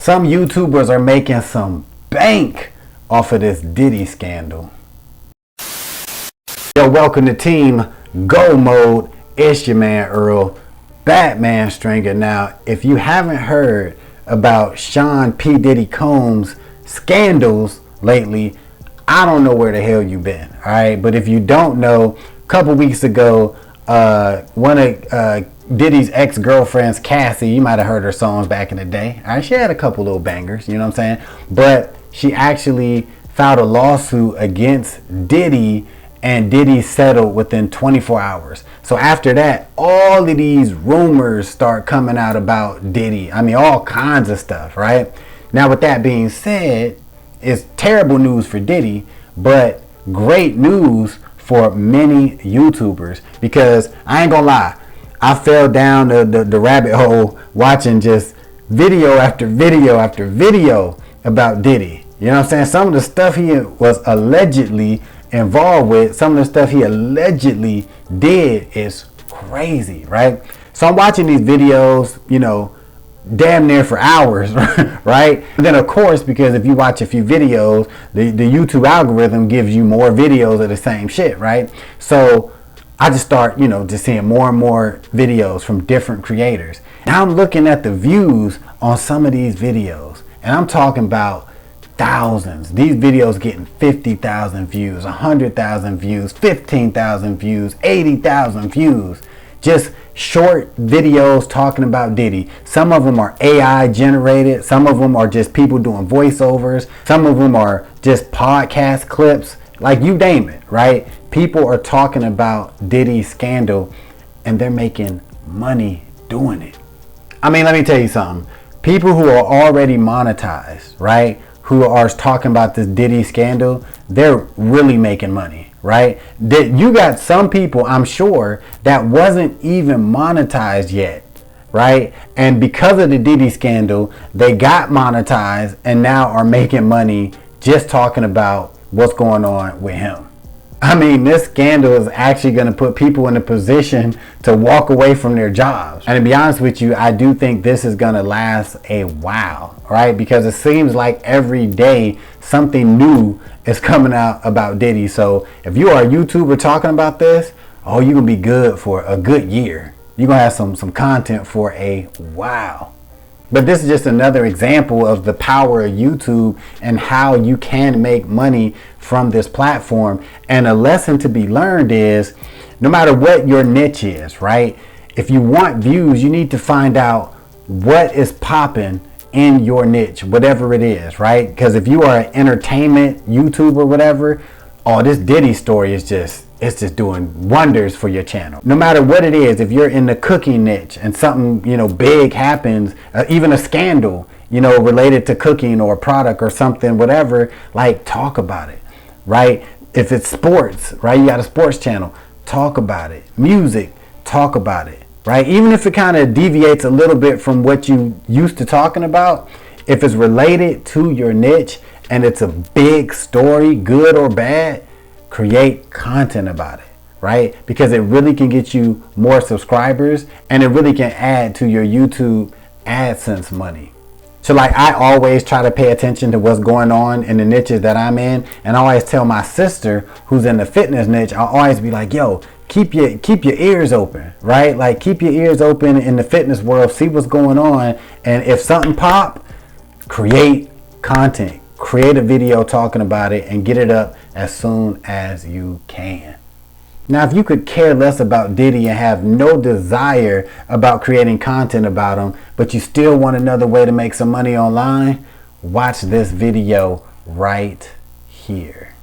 Some YouTubers are making some bank off of this Diddy scandal. Yo, welcome to Team Go Mode. It's your man Earl, Batman Stringer. Now, if you haven't heard about Sean P. Diddy Combs' scandals lately, I don't know where the hell you been. All right, but if you don't know, a couple weeks ago, one of Diddy's ex-girlfriends, Cassie, you might have heard her songs back in the day. All right, she had a couple little bangers, you know what I'm saying? But she actually filed a lawsuit against Diddy, and Diddy settled within 24 hours. So after that, all of these rumors start coming out about Diddy. I mean, all kinds of stuff, right? Now, with that being said, it's terrible news for Diddy, but great news for many YouTubers, because I ain't gonna lie, I fell down the rabbit hole watching just video after video after video about Diddy. You know what I'm saying? Some of the stuff he was allegedly involved with, some of the stuff he allegedly did is crazy, right? So I'm watching these videos, you know, damn near for hours, right? And then of course, because if you watch a few videos, the YouTube algorithm gives you more videos of the same shit, right? So I just start, you know, just seeing more and more videos from different creators. Now I'm looking at the views on some of these videos, and I'm talking about thousands. These videos getting 50,000 views, 100,000 views, 15,000 views, 80,000 views. Just short videos talking about Diddy. Some of them are AI generated. Some of them are just people doing voiceovers. Some of them are just podcast clips. Like, you name it, right? People are talking about Diddy's scandal, and they're making money doing it. I mean, let me tell you something. People who are already monetized, right, who are talking about this Diddy scandal, they're really making money, right? You got some people, I'm sure, that wasn't even monetized yet, right? And because of the Diddy scandal, they got monetized and now are making money just talking about what's going on with him. I mean, this scandal is actually going to put people in a position to walk away from their jobs. And to be honest with you, I do think this is going to last a while, right? Because it seems like every day something new is coming out about Diddy. So if you are a YouTuber talking about this, oh, you're going to be good for a good year. You're going to have some content for a while. But this is just another example of the power of YouTube and how you can make money from this platform. And a lesson to be learned is, no matter what your niche is, right? If you want views, you need to find out what is popping in your niche, whatever it is, right? Because if you are an entertainment YouTuber or whatever, oh, this Diddy story is just, it's just doing wonders for your channel. No matter what it is, if you're in the cooking niche and something, you know, big happens, even a scandal, you know, related to cooking or a product or something, whatever, like, talk about it, right? If it's sports, right, you got a sports channel, talk about it. Music, talk about it, right? Even if it kind of deviates a little bit from what you used to talking about, if it's related to your niche and it's a big story, good or bad, create content about it, right? Because it really can get you more subscribers, and it really can add to your YouTube AdSense money. So like, I always try to pay attention to what's going on in the niches that I'm in, and I always tell my sister who's in the fitness niche, I'll always be like, yo, keep your ears open, right? Like, keep your ears open in the fitness world, see what's going on, and if something pop, create content. Create a video talking about it and get it up as soon as you can. Now, if you could care less about Diddy and have no desire about creating content about him, but you still want another way to make some money online, watch this video right here.